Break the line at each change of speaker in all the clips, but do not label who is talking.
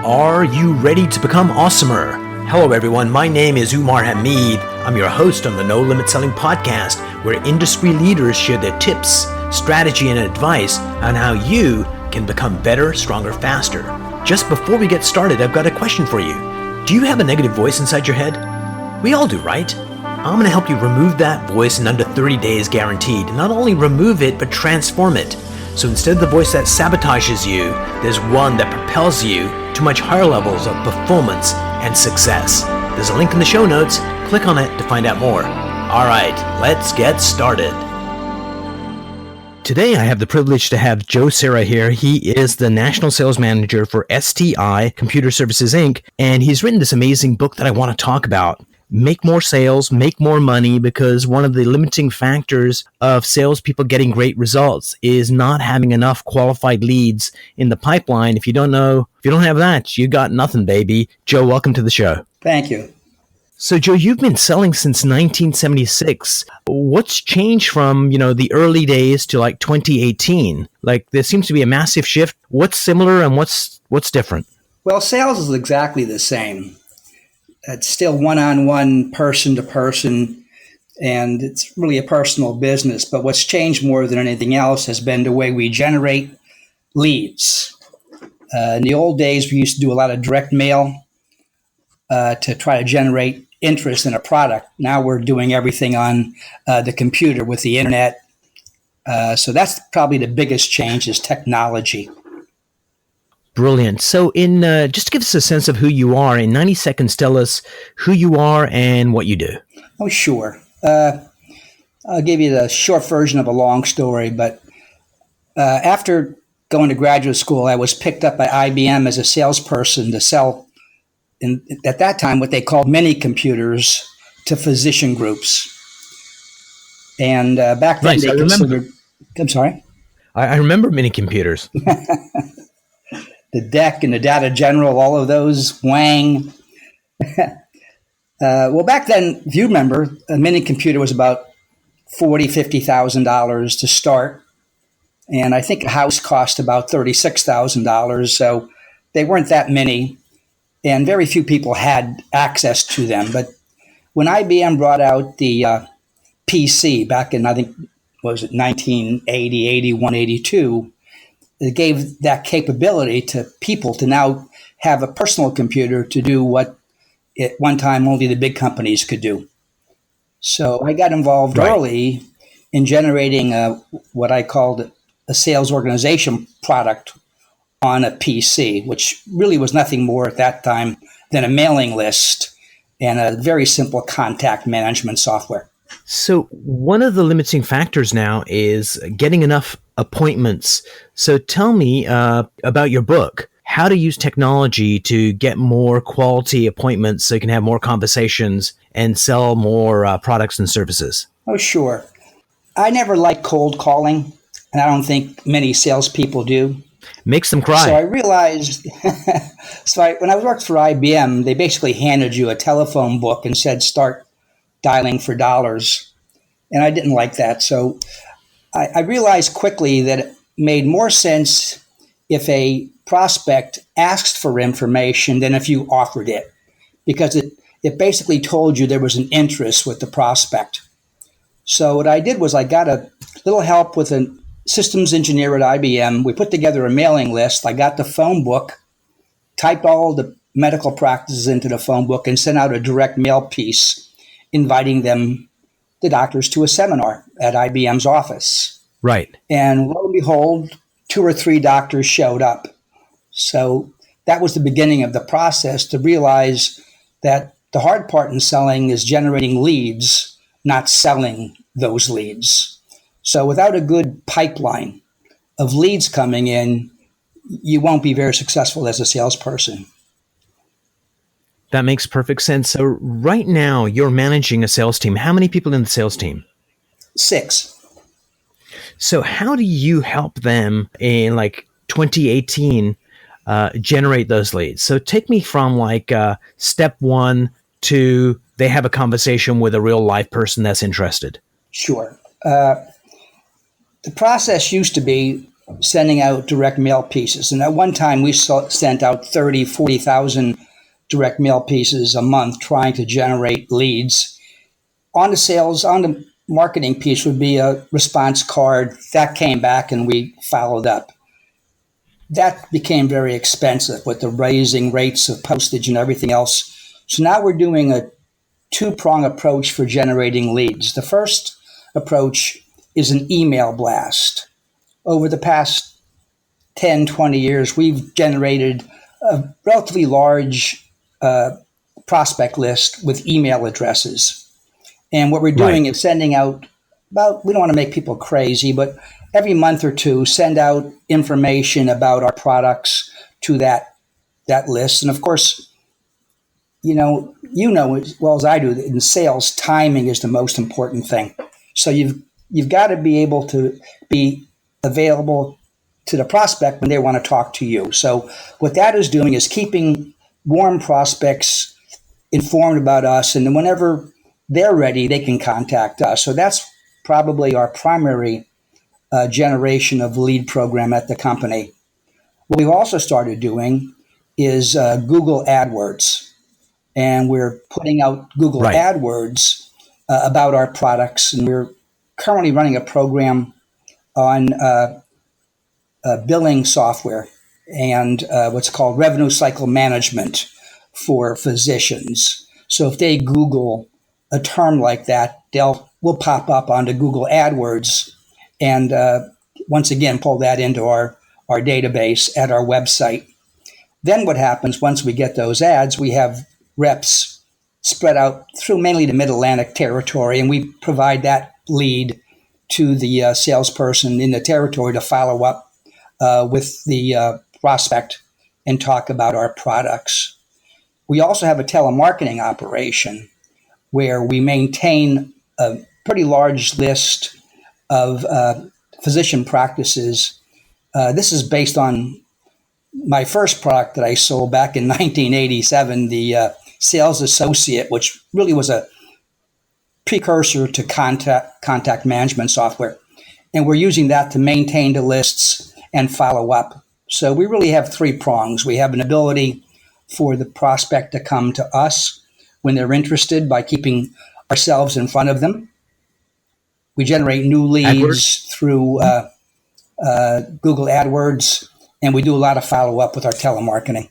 Are you ready to become awesomer? Hello everyone, my name is Umar Hamid. I'm your host on the No Limit Selling podcast, where industry leaders share their tips, strategy, and advice on how you can become better, stronger, faster. Just before we get started, I've got a question for you. Do you have a negative voice inside your head? We all do, right? I'm going to help you remove that voice in under 30 days guaranteed. Not only remove it, but transform it. So instead of the voice that sabotages you, there's one that propels you to much higher levels of performance and success. There's a link in the show notes. Click on it to find out more. All right, let's get started. Today, I have the privilege to have Joe Cerra here. He is the National Sales Manager for STI Computer Services, Inc., and he's written this amazing book that I want to talk about. Make more sales, make more money, because one of the limiting factors of salespeople getting great results is not having enough qualified leads in the pipeline. If you don't have that, you got nothing, baby. Joe, welcome to the show.
Thank you.
So, Joe, you've been selling since 1976. What's changed from, the early days to like 2018? Like, there seems to be a massive shift. What's similar and what's different?
Well, sales is exactly the same. It's still one-on-one, person-to-person, and it's really a personal business. But what's changed more than anything else has been the way we generate leads. In the old days, we used to do a lot of direct mail to try to generate interest in a product. Now we're doing everything on the computer with the internet. So that's probably the biggest change is technology.
Brilliant. So just to give us a sense of who you are, in 90 seconds, tell us who you are and what you do.
Oh, sure. I'll give you the short version of a long story, but after going to graduate school, I was picked up by IBM as a salesperson to sell, at that time, what they called mini computers to physician groups. And back then,
nice.
they considered... I'm sorry?
I remember mini computers.
The DEC and the Data General, all of those, Wang. Well, back then, if you remember, a mini computer was about $40,000, $50,000 to start. And I think a house cost about $36,000. So they weren't that many. And very few people had access to them. But when IBM brought out the PC back in, I think, what was it, 1980, 81, 82, it gave that capability to people to now have a personal computer to do what at one time only the big companies could do. So I got involved early in generating what I called a sales organization product on a PC, which really was nothing more at that time than a mailing list and a very simple contact management software.
So one of the limiting factors now is getting enough appointments. So tell me about your book, how to use technology to get more quality appointments so you can have more conversations and sell more products and services.
Oh, sure. I never liked cold calling, and I don't think many salespeople do.
Makes them cry.
So I realized, when I worked for IBM, they basically handed you a telephone book and said, start dialing for dollars. And I didn't like that. So I realized quickly that it made more sense if a prospect asked for information than if you offered it, because it basically told you there was an interest with the prospect. So what I did was I got a little help with a systems engineer at IBM. We put together a mailing list. I got the phone book, typed all the medical practices into the phone book, and sent out a direct mail piece inviting them, the doctors, to a seminar at IBM's office.
Right.
And lo and behold, 2 or 3 doctors showed up. So that was the beginning of the process to realize that the hard part in selling is generating leads, not selling those leads. So without a good pipeline of leads coming in, you won't be very successful as a salesperson.
That makes perfect sense. So right now you're managing a sales team. How many people in the sales team?
6.
So how do you help them in like 2018 generate those leads? So take me from like step 1 to they have a conversation with a real live person that's interested.
Sure. The process used to be sending out direct mail pieces. And at one time, we sent out 30, 40,000 direct mail pieces a month trying to generate leads. On the marketing piece would be a response card. That came back and we followed up. That became very expensive with the raising rates of postage and everything else. So now we're doing a two-prong approach for generating leads. The first approach is an email blast. Over the past 10, 20 years, we've generated a relatively large prospect list with email addresses. And what we're doing is sending out we don't want to make people crazy, but every month or two, send out information about our products to that list. And of course, you know as well as I do, in sales, timing is the most important thing. So you've got to be able to be available to the prospect when they want to talk to you. So what that is doing is keeping warm prospects informed about us, and then whenever they're ready, they can contact us. So that's probably our primary generation of lead program at the company. What we've also started doing is Google AdWords, and we're putting out Google AdWords about our products, and we're currently running a program on billing software and what's called revenue cycle management for physicians. So if they Google a term like that, we'll pop up onto Google AdWords and once again pull that into our database at our website. Then what happens once we get those ads, we have reps spread out through mainly the Mid-Atlantic territory, and we provide that lead to the salesperson in the territory to follow up with the prospect and talk about our products. We also have a telemarketing operation where we maintain a pretty large list of physician practices. This is based on my first product that I sold back in 1987, the Sales Associate, which really was a precursor to contact management software. And we're using that to maintain the lists and follow up. So we really have three prongs. We have an ability for the prospect to come to us when they're interested by keeping ourselves in front of them. We generate new leads through Google AdWords, and we do a lot of follow-up with our telemarketing.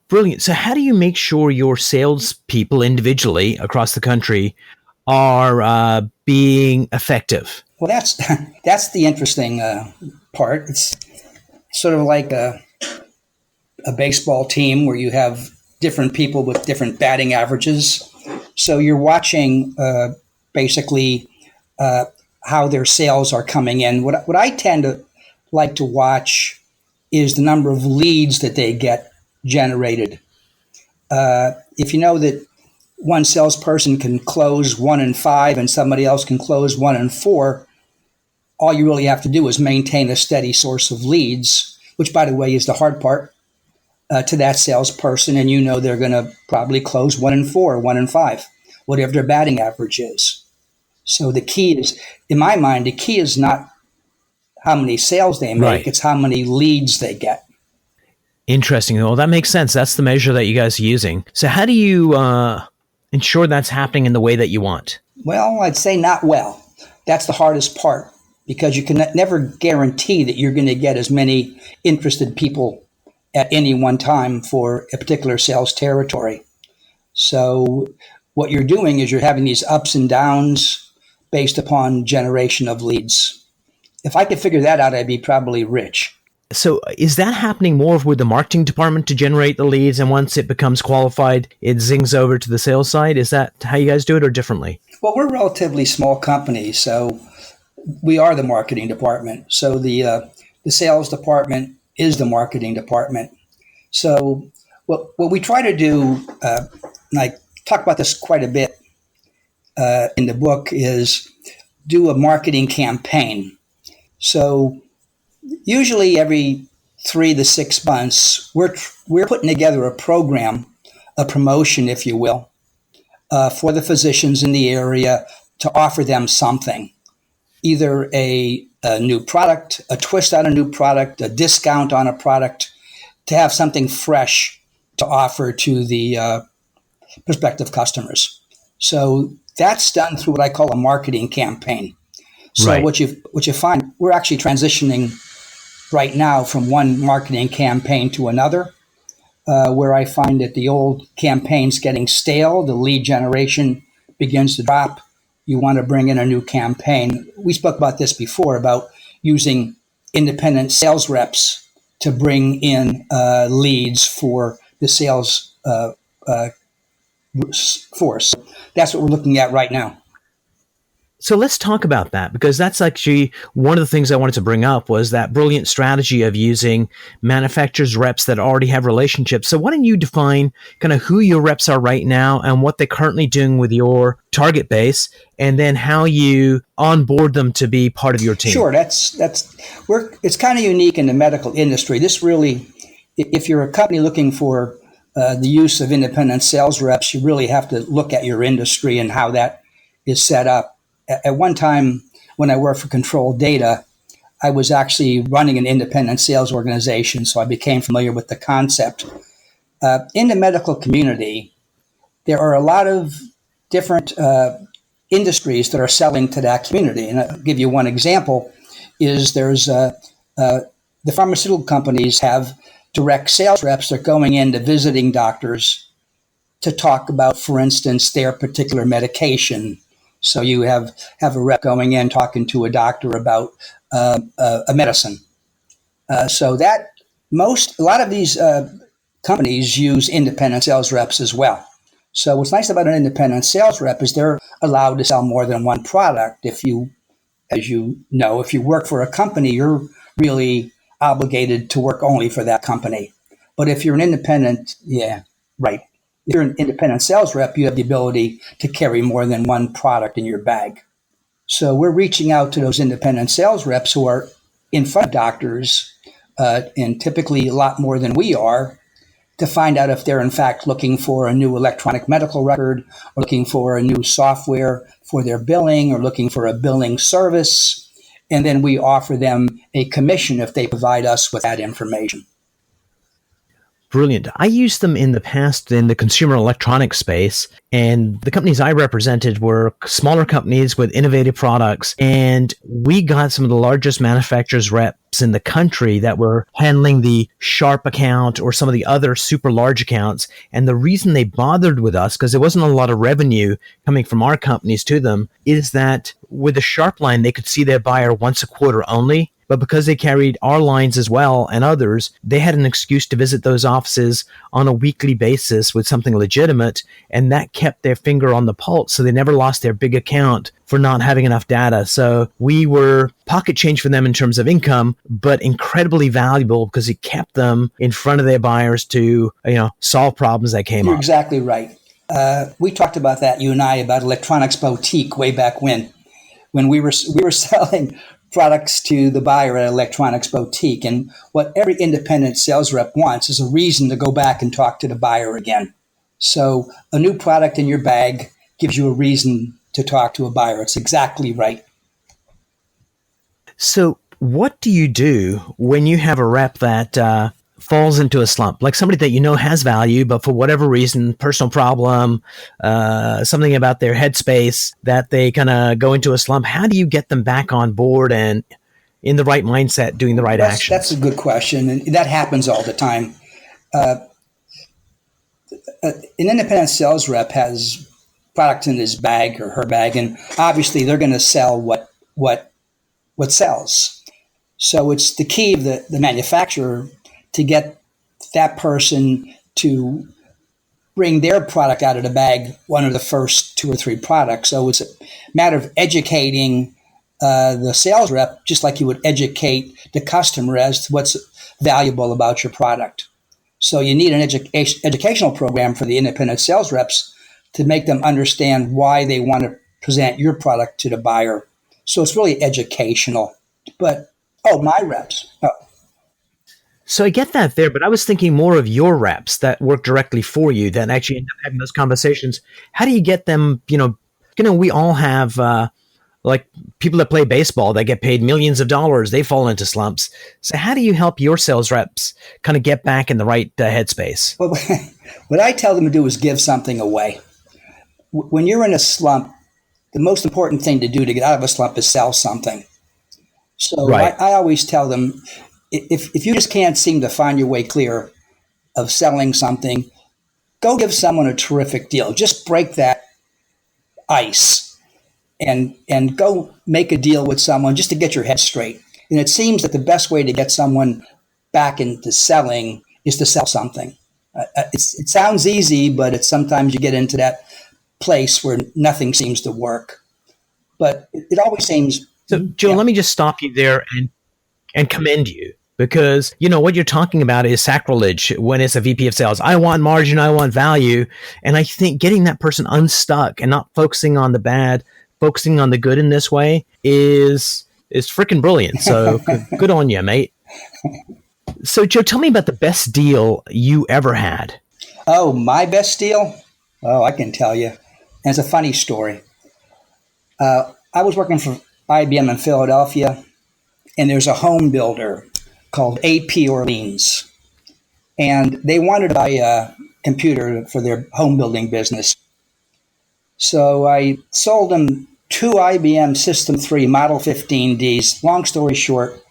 Brilliant. So how do you make sure your salespeople individually across the country are being effective?
Well, that's the interesting part. It's sort of like a baseball team where you have different people with different batting averages. So you're watching basically how their sales are coming in. What I tend to like to watch is the number of leads that they get generated. If you know that one salesperson can close 1 in 5 and somebody else can close 1 in 4, all you really have to do is maintain a steady source of leads, which, by the way, is the hard part, to that salesperson, and you know they're going to probably close 1 in 4, 1 in 5, whatever their batting average is. So the key is, in my mind, the key is not how many sales they make, it's how many leads they get.
Interesting. Well, that makes sense. That's the measure that you guys are using. So how do you ensure that's happening in the way that you want?
Well, I'd say not well. That's the hardest part, because you can never guarantee that you're going to get as many interested people at any one time for a particular sales territory. So what you're doing is you're having these ups and downs based upon generation of leads. If I could figure that out, I'd be probably rich.
So is that happening more with the marketing department to generate the leads, and once it becomes qualified, it zings over to the sales side? Is that how you guys do it, or differently?
Well, we're a relatively small company, so we are the marketing department. So the sales department is the marketing department. So what we try to do, and I talk about this quite a bit in the book, is do a marketing campaign. So usually every 3 to 6 months, we're putting together a program, a promotion, if you will, for the physicians in the area to offer them something, either a a new product, a twist on a new product, a discount on a product, to have something fresh to offer to the prospective customers. So that's done through what I call a marketing campaign. So
Right.
what you find, we're actually transitioning right now from one marketing campaign to another, where I find that the old campaign's getting stale, the lead generation begins to drop. You want to bring in a new campaign. We spoke about this before about using independent sales reps to bring in leads for the sales force. That's what we're looking at right now.
So let's talk about that, because that's actually one of the things I wanted to bring up was that brilliant strategy of using manufacturers reps that already have relationships. So why don't you define kind of who your reps are right now and what they're currently doing with your target base, and then how you onboard them to be part of your team?
Sure, it's kind of unique in the medical industry. This really, if you're a company looking for the use of independent sales reps, you really have to look at your industry and how that is set up. At one time, when I worked for Control Data, I was actually running an independent sales organization, so I became familiar with the concept. In the medical community, there are a lot of different industries that are selling to that community. And I'll give you one example, is the pharmaceutical companies have direct sales reps that are going into visiting doctors to talk about, for instance, their particular medication. So you have a rep going in talking to a doctor about a medicine. So that a lot of these companies use independent sales reps as well. So what's nice about an independent sales rep is they're allowed to sell more than one product. If you, as you know, if you work for a company, you're really obligated to work only for that company. But if you're an independent, right. If you're an independent sales rep, you have the ability to carry more than one product in your bag. So we're reaching out to those independent sales reps who are in front of doctors, and typically a lot more than we are, to find out if they're in fact looking for a new electronic medical record, or looking for a new software for their billing, or looking for a billing service. And then we offer them a commission if they provide us with that information.
Brilliant. I used them in the past in the consumer electronics space, and the companies I represented were smaller companies with innovative products, and we got some of the largest manufacturers reps in the country that were handling the Sharp account or some of the other super large accounts. And the reason they bothered with us, because there wasn't a lot of revenue coming from our companies to them, is that with the Sharp line, they could see their buyer once a quarter only. But because they carried our lines as well and others, they had an excuse to visit those offices on a weekly basis with something legitimate, and that kept their finger on the pulse. So they never lost their big account for not having enough data. So we were pocket change for them in terms of income, but incredibly valuable because it kept them in front of their buyers to, solve problems that came up.
You're exactly right. We talked about that, you and I, about Electronics Boutique way back when we were selling products to the buyer at Electronics Boutique. And what every independent sales rep wants is a reason to go back and talk to the buyer again. So a new product in your bag gives you a reason to talk to a buyer. It's exactly right.
So what do you do when you have a rep that falls into a slump, like somebody that has value, but for whatever reason, personal problem, something about their headspace, that they kind of go into a slump? How do you get them back on board and in the right mindset, doing the right actions?
That's a good question, and that happens all the time. An independent sales rep has product in his bag or her bag, and obviously they're going to sell what sells. So it's the key of the manufacturer to get that person to bring their product out of the bag, one of the first two or three products. So it's a matter of educating the sales rep, just like you would educate the customer as to what's valuable about your product. So you need an educational program for the independent sales reps to make them understand why they want to present your product to the buyer. So it's really educational. But, my reps.
So I get that there, but I was thinking more of your reps that work directly for you that actually end up having those conversations. How do you get them, we all have like people that play baseball, they get paid millions of dollars. They fall into slumps. So how do you help your sales reps kind of get back in the right headspace?
Well, what I tell them to do is give something away. When you're in a slump, the most important thing to do to get out of a slump is sell something. So
Right.
I always tell them, if you just can't seem to find your way clear of selling something, go give someone a terrific deal. Just break that ice and go make a deal with someone just to get your head straight. And it seems that the best way to get someone back into selling is to sell something. It sounds easy, but it's sometimes you get into that place where nothing seems to work. But it always seems.
So, Joe,
Yeah.
let me just stop you there and commend you, because what you're talking about is sacrilege when it's a VP of sales. I want margin, I want value. And I think getting that person unstuck and not focusing on the bad, focusing on the good in this way is freaking brilliant. So good on you, mate. So, Joe, tell me about the best deal you ever had.
Oh, my best deal? Oh, I can tell you. And it's a funny story. I was working for IBM in Philadelphia, and there's a home builder called AP Orleans. And they wanted to buy a computer for their home building business. So I sold them two IBM System 3 Model 15Ds. Long story short,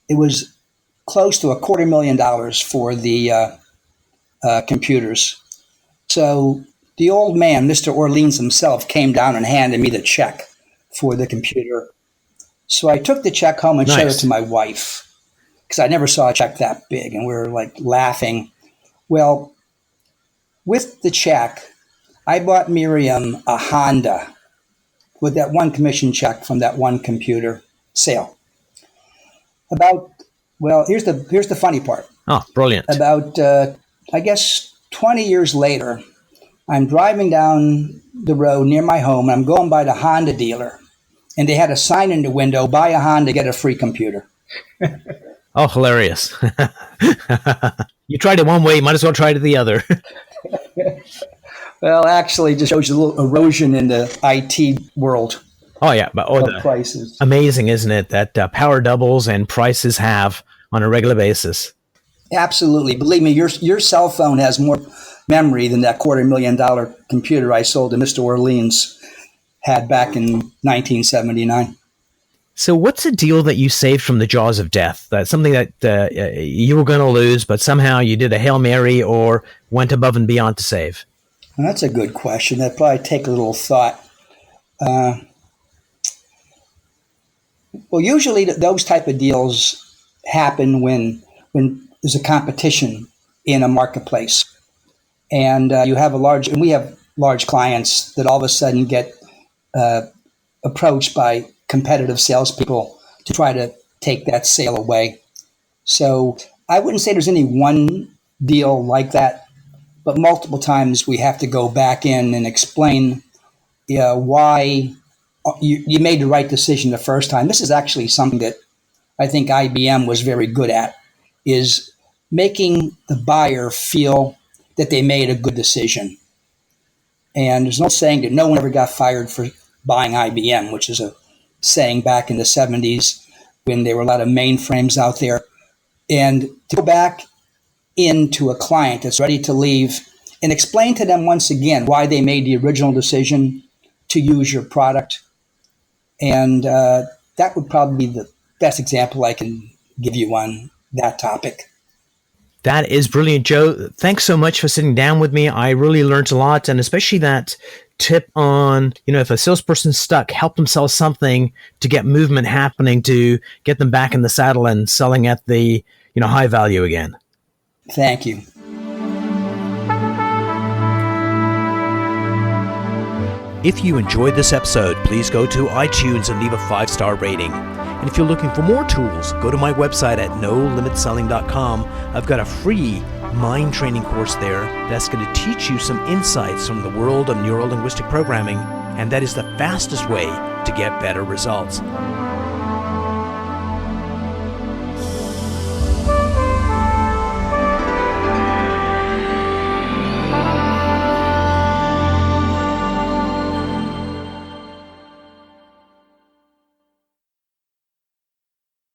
it was close to $250,000 for the computers. So the old man, Mr. Orleans himself, came down and handed me the check for the computer. So I took the check home and showed it
Nice.
to my wife because I never saw a check that big, and we were like laughing. Well, with the check, I bought Miriam a Honda with that one commission check from that one computer sale. Here's the funny part.
Oh, brilliant.
About I guess 20 years later, I'm driving down the road near my home, and I'm going by the Honda dealer, and they had a sign in the window: "Buy a Honda, get a free computer."
Oh, hilarious. You tried it one way, you might as well try it the other.
Well, actually, just shows you a little erosion in the IT world
Oh, yeah. But
of prices.
amazing, isn't it, that power doubles and prices have on a regular basis?
Absolutely, believe me, your cell phone has more memory than that $250,000 computer I sold to Mr. Orleans had back in 1979.
So what's a deal that you saved from the jaws of death? That's something that you were going to lose, but somehow you did a Hail Mary or went above and beyond to save?
Well, that's a good question. That'd probably take a little thought. Well, usually those type of deals happen when there's a competition in a marketplace, and we have large clients that all of a sudden get approached by competitive salespeople to try to take that sale away. So I wouldn't say there's any one deal like that, but multiple times we have to go back in and explain why you made the right decision the first time. This is actually something that I think IBM was very good at, is making the buyer feel that they made a good decision. And there's no saying that no one ever got fired for buying IBM, which is a saying back in the 70s when there were a lot of mainframes out there. And to go back into a client that's ready to leave and explain to them once again why they made the original decision to use your product. And that would probably be the best example I can give you on that topic.
That is brilliant, Joe. Thanks so much for sitting down with me. I really learned a lot, and especially that tip on, if a salesperson's stuck, help them sell something to get movement happening, to get them back in the saddle and selling at the, high value again.
Thank you.
If you enjoyed this episode, please go to iTunes and leave a 5-star rating. And if you're looking for more tools, go to my website at nolimitselling.com. I've got a free mind training course there that's going to teach you some insights from the world of neuro-linguistic programming, and that is the fastest way to get better results.